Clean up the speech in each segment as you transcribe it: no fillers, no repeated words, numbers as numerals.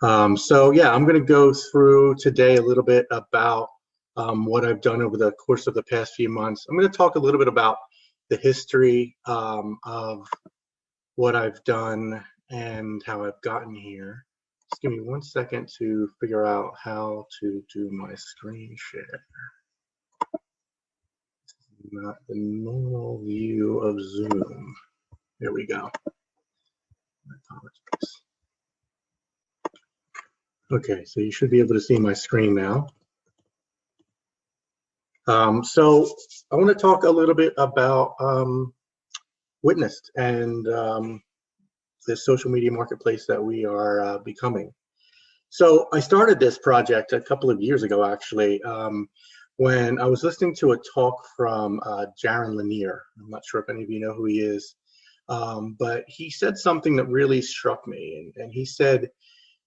So yeah, I'm going to go through today a little bit about what I've done over the course of the past few months. I'm going to talk a little bit about the history of what I've done and how I've gotten here. Just give me 1 second to figure out how to do my screen share. Not the normal view of Zoom. There we go. My apologies. Okay, so you should be able to see my screen now. So I want to talk a little bit about Witnessed and the social media marketplace that we are becoming. So I started this project a couple of years ago, actually, when I was listening to a talk from Jaron Lanier. I'm not sure if any of you know who he is, but he said something that really struck me. And he said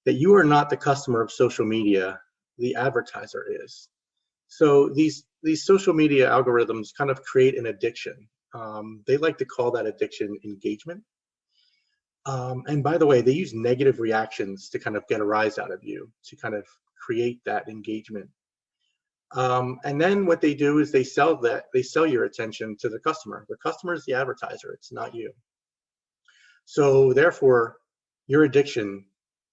that you are not the customer of social media, the advertiser is. So these social media algorithms kind of create an addiction. They like to call that addiction engagement. And by the way, they use negative reactions to kind of get a rise out of you, to kind of create that engagement. And then what they do is they sell your attention to the customer. The customer is the advertiser, it's not you. So therefore, your addiction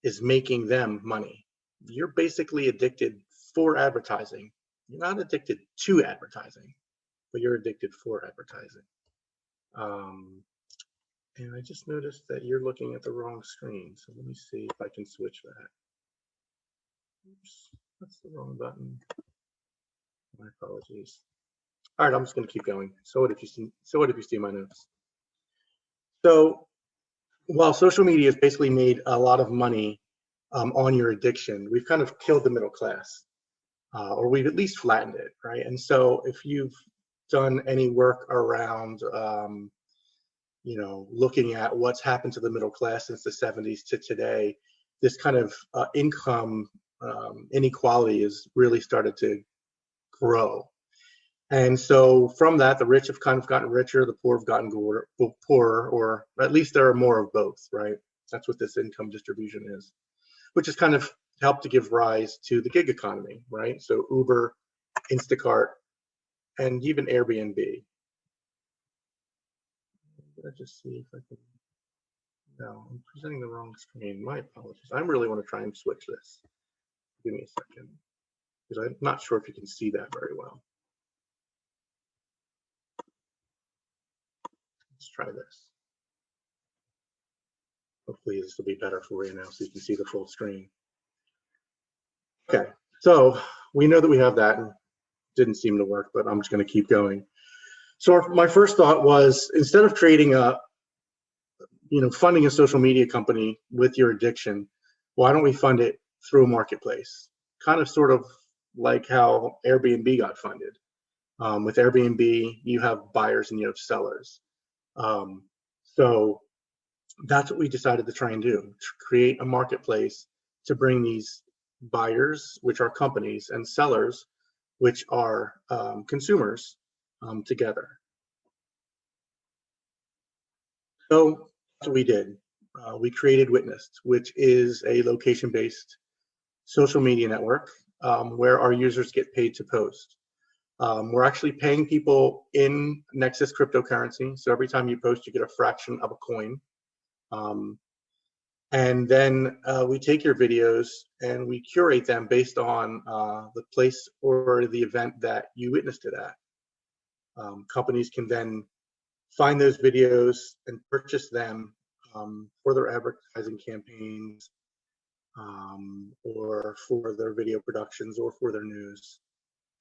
is making them money. You're basically addicted for advertising. You're not addicted to advertising, but you're addicted for advertising. And I just noticed that you're looking at the wrong screen. So let me see if I can switch that. Oops, that's the wrong button. My apologies. All right, I'm just going to keep going. So what if you see my notes? So while social media has basically made a lot of money on your addiction, we've kind of killed the middle class, or we've at least flattened it, right? And so if you've done any work around looking at what's happened to the middle class since the 70s to today, this kind of income inequality has really started to grow. And so from that, the rich have kind of gotten richer, the poor have gotten poorer, or at least there are more of both, right? That's what this income distribution is, which has kind of helped to give rise to the gig economy, right? So Uber, Instacart, and even Airbnb. Let's just see if I can. No, I'm presenting the wrong screen. My apologies. I really want to try and switch this. Give me a second, because I'm not sure if you can see that very well. Let's try this. Hopefully this will be better for you now so you can see the full screen. Okay, so we know that we have that, and it didn't seem to work, but I'm just going to keep going. So my first thought was, instead of creating funding a social media company with your addiction, why don't we fund it through a marketplace? Kind of sort of like how Airbnb got funded. With Airbnb, you have buyers and you have sellers. So that's what we decided to try and do, to create a marketplace to bring these buyers, which are companies, and sellers, which are consumers, together. So that's what we did. We created Witnessed, which is a location-based social media network where our users get paid to post. We're actually paying people in Nexus cryptocurrency. So every time you post, you get a fraction of a coin. And then we take your videos and we curate them based on the place or the event that you witnessed it at. Companies can then find those videos and purchase them for their advertising campaigns, or for their video productions, or for their news,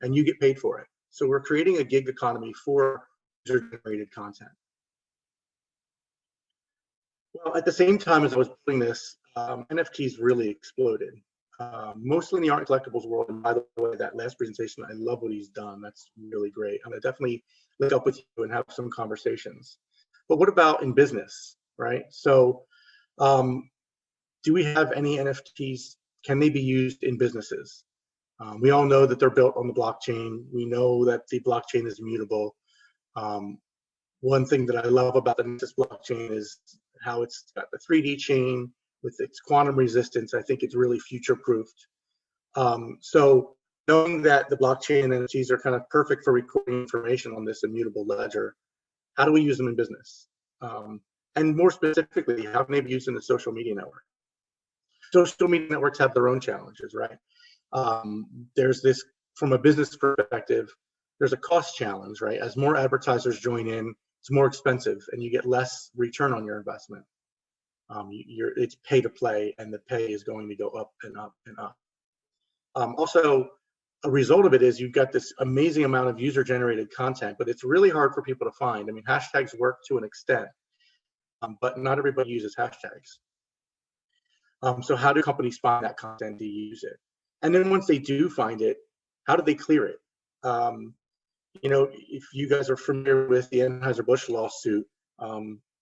and you get paid for it. So we're creating a gig economy for user-generated content. Well, at the same time as I was doing this, NFTs really exploded, mostly in the art and collectibles world. And by the way, that last presentation, I love what he's done. That's really great. I'm gonna definitely link up with you and have some conversations. But what about in business, right? So do we have any NFTs? Can they be used in businesses? We all know that they're built on the blockchain. We know that the blockchain is immutable. One thing that I love about the Nexus blockchain is how it's got the 3D chain with its quantum resistance, I think it's really future-proofed. So knowing that the blockchain and NFTs are kind of perfect for recording information on this immutable ledger, how do we use them in business? And more specifically, how can they be used in the social media network? Social media networks have their own challenges, right? There's this, from a business perspective, there's a cost challenge, right? As more advertisers join in, it's more expensive and you get less return on your investment. It's pay to play, and the pay is going to go up and up and up. Also, a result of it is you've got this amazing amount of user-generated content, but it's really hard for people to find. I mean, hashtags work to an extent, but not everybody uses hashtags. So how do companies find that content to use it? And then once they do find it, how do they clear it? You know, if you guys are familiar with the Anheuser-Busch lawsuit,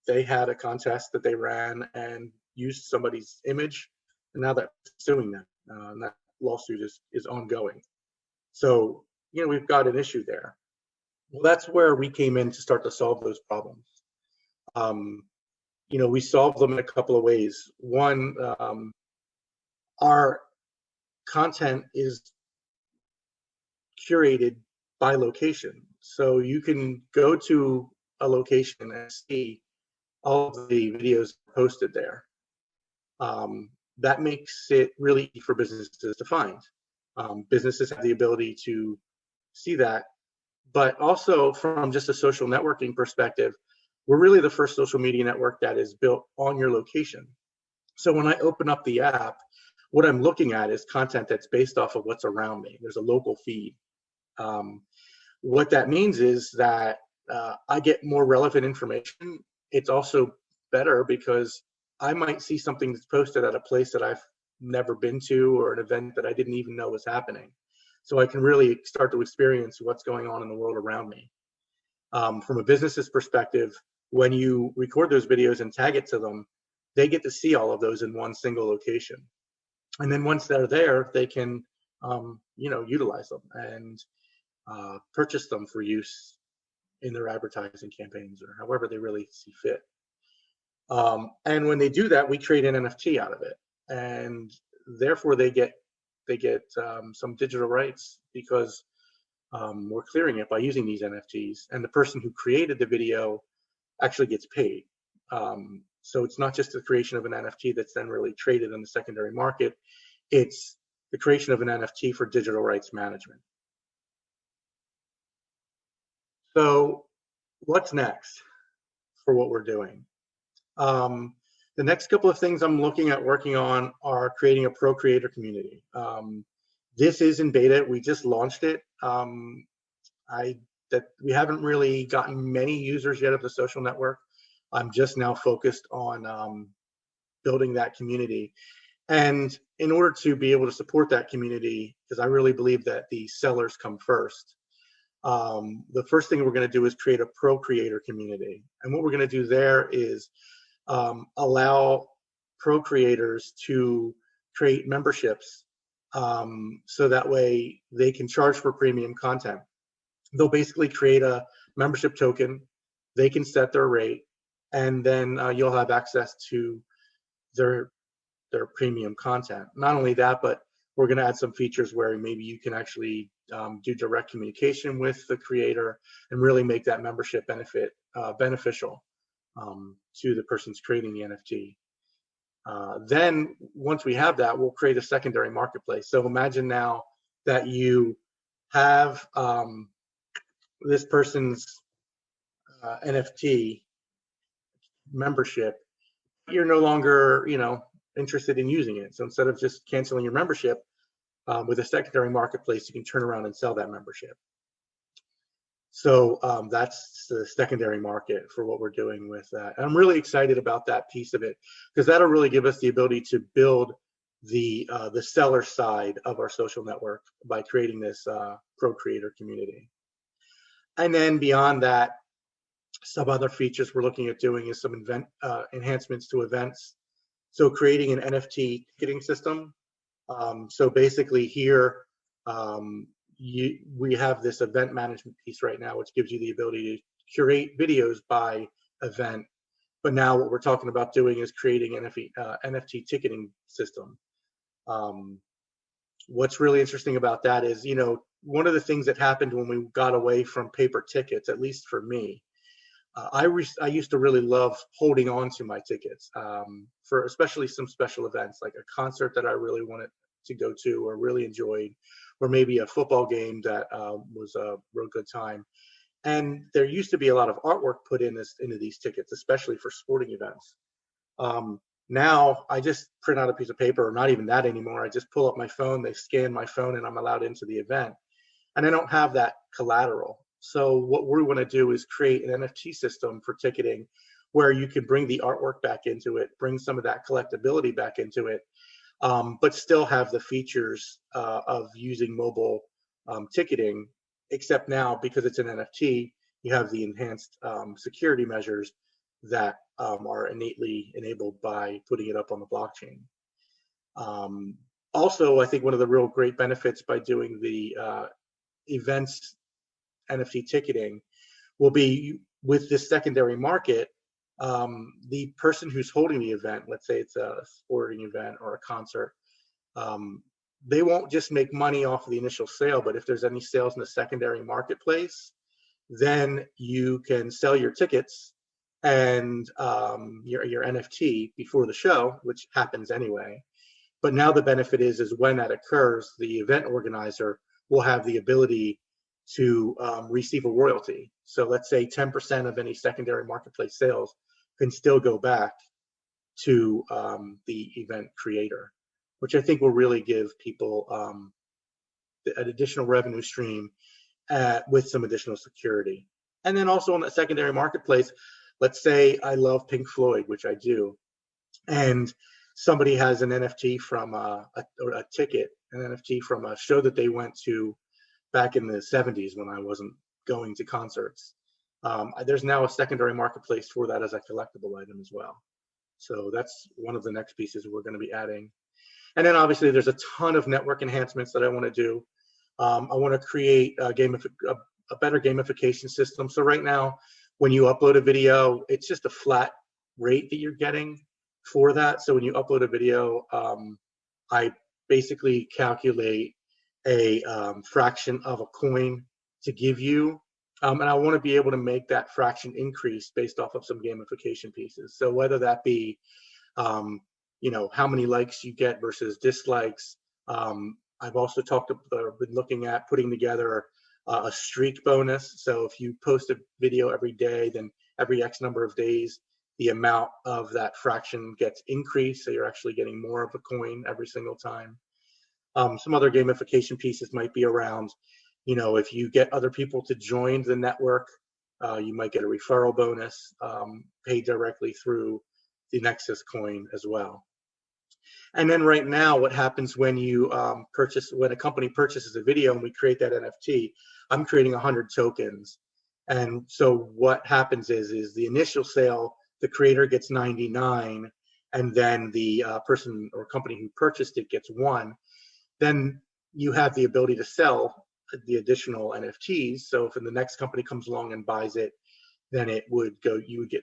they had a contest that they ran and used somebody's image, and now they're suing them. And that lawsuit is ongoing. So, you know, we've got an issue there. Well, that's where we came in to start to solve those problems. You know, we solved them in a couple of ways. One, our content is curated by location. So you can go to a location and see all of the videos posted there. That makes it really easy for businesses to find. Businesses have the ability to see that, but also from just a social networking perspective, we're really the first social media network that is built on your location. So when I open up the app, what I'm looking at is content that's based off of what's around me. There's a local feed. What that means is that I get more relevant information. It's also better because I might see something that's posted at a place that I've never been to, or an event that I didn't even know was happening. So I can really start to experience what's going on in the world around me. From a business's perspective, when you record those videos and tag it to them, they get to see all of those in one single location. And then once they're there, they can, you know, utilize them and purchase them for use in their advertising campaigns or however they really see fit. And when they do that, we create an NFT out of it, and therefore they get some digital rights because we're clearing it by using these NFTs, and the person who created the video actually gets paid. So it's not just the creation of an NFT that's then really traded in the secondary market. It's the creation of an NFT for digital rights management. So what's next for what we're doing? The next couple of things I'm looking at working on are creating a pro creator community. This is in beta. We just launched it. We haven't really gotten many users yet of the social network. I'm just now focused on building that community. And in order to be able to support that community, because I really believe that the sellers come first, the first thing we're going to do is create a pro creator community. And what we're going to do there is allow pro creators to create memberships so that way they can charge for premium content. They'll basically create a membership token, they can set their rate, and then you'll have access to their premium content. Not only that, but we're going to add some features where maybe you can actually do direct communication with the creator and really make that membership beneficial to the person's creating the NFT. Then once we have that, we'll create a secondary marketplace. So imagine now that you have this person's NFT membership, you're no longer, you know, interested in using it. So instead of just canceling your membership, with a secondary marketplace, you can turn around and sell that membership. So that's the secondary market for what we're doing with that. And I'm really excited about that piece of it, because that'll really give us the ability to build the seller side of our social network by creating this pro creator community. And then beyond that, some other features we're looking at doing is some enhancements to events. So creating an NFT ticketing system. So basically here, we have this event management piece right now, which gives you the ability to curate videos by event But now what we're talking about doing is creating an NFT ticketing system. What's really interesting about that is, one of the things that happened when we got away from paper tickets, at least for me, I used to really love holding on to my tickets for especially some special events, like a concert that I really wanted to go to or really enjoyed, or maybe a football game that was a real good time. And there used to be a lot of artwork put into these tickets, especially for sporting events. Now I just print out a piece of paper, or not even that anymore. I just pull up my phone, they scan my phone, and I'm allowed into the event. And I don't have that collateral. So what we want to do is create an NFT system for ticketing where you can bring the artwork back into it, bring some of that collectability back into it, but still have the features of using mobile ticketing, except now because it's an NFT, you have the enhanced security measures that are innately enabled by putting it up on the blockchain. Also, I think one of the real great benefits by doing the events NFT ticketing will be with this secondary market, the person who's holding the event, let's say it's a sporting event or a concert, they won't just make money off of the initial sale, but if there's any sales in the secondary marketplace, then you can sell your tickets and your NFT before the show, which happens anyway. But now the benefit is when that occurs, the event organizer will have the ability to receive a royalty. So let's say 10% of any secondary marketplace sales can still go back to the event creator, which I think will really give people an additional revenue stream with some additional security. And then also on the secondary marketplace, let's say I love Pink Floyd, which I do, and somebody has an NFT from a ticket, an NFT from a show that they went to back in the 70s when I wasn't going to concerts. There's now a secondary marketplace for that as a collectible item as well. So that's one of the next pieces we're going to be adding. And then obviously there's a ton of network enhancements that I want to do. I want to create a better gamification system. So right now, when you upload a video, it's just a flat rate that you're getting for that. So when you upload a video, I basically calculate a fraction of a coin to give you. And I want to be able to make that fraction increase based off of some gamification pieces. So whether that be, how many likes you get versus dislikes. I've also been looking at putting together a streak bonus. So if you post a video every day, then every X number of days, the amount of that fraction gets increased. So you're actually getting more of a coin every single time. Some other gamification pieces might be around, if you get other people to join the network, you might get a referral bonus paid directly through the Nexus coin as well. And then right now, what happens when you when a company purchases a video and we create that NFT, I'm creating 100 tokens. And so what happens is the initial sale, the creator gets 99, and then the person or company who purchased it gets 1. Then you have the ability to sell the additional NFTs. So if the next company comes along and buys it, then you would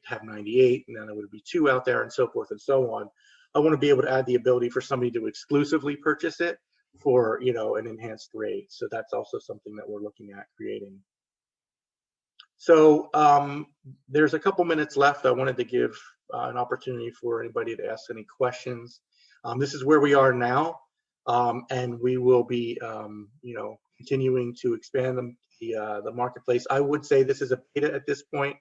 have 98, and then there would be 2 out there, and so forth and so on. I want to be able to add the ability for somebody to exclusively purchase it for an enhanced rate. So that's also something that we're looking at creating. So there's a couple minutes left. I wanted to give an opportunity for anybody to ask any questions. This is where we are now, and we will be continuing to expand the marketplace. I would say this is a beta at this point.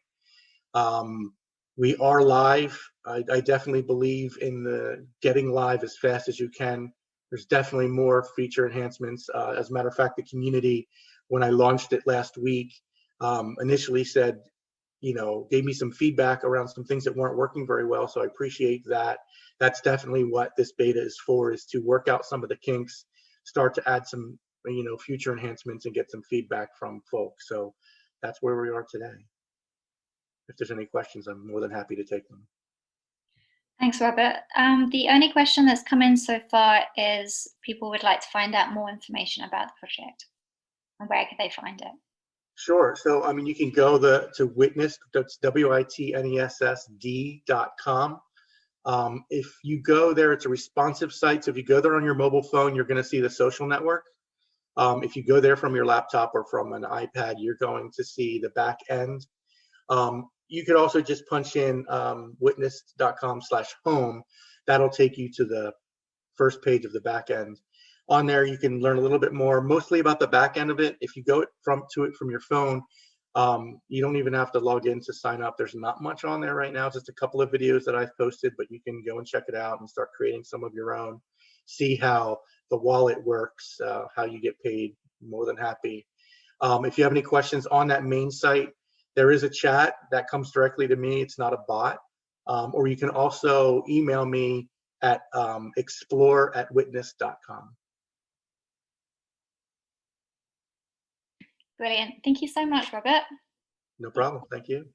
We are live. I definitely believe in the getting live as fast as you can. There's definitely more feature enhancements. As a matter of fact, the community, when I launched it last week, initially said, gave me some feedback around some things that weren't working very well. So I appreciate that. That's definitely what this beta is for, is to work out some of the kinks, start to add some, future enhancements and get some feedback from folks. So that's where we are today. If there's any questions, I'm more than happy to take them. Thanks, Robert. The only question that's come in so far is people would like to find out more information about the project. And where could they find it? Sure. So, I mean, you can go to Witness, that's WITNESSD.com. If you go there, it's a responsive site. So if you go there on your mobile phone, you're going to see the social network. If you go there from your laptop or from an iPad, you're going to see the back end. You could also just punch in witness.com/home. That'll take you to the first page of the back end. On there, you can learn a little bit more, mostly about the back end of it. If you go from your phone, you don't even have to log in to sign up. There's not much on there right now, just a couple of videos that I've posted, but you can go and check it out and start creating some of your own. See how the wallet works, how you get paid. More than happy. If you have any questions on that main site, there is a chat that comes directly to me. It's not a bot. Or you can also email me at explore@witness.com. Brilliant. Thank you so much, Robert. No problem. Thank you.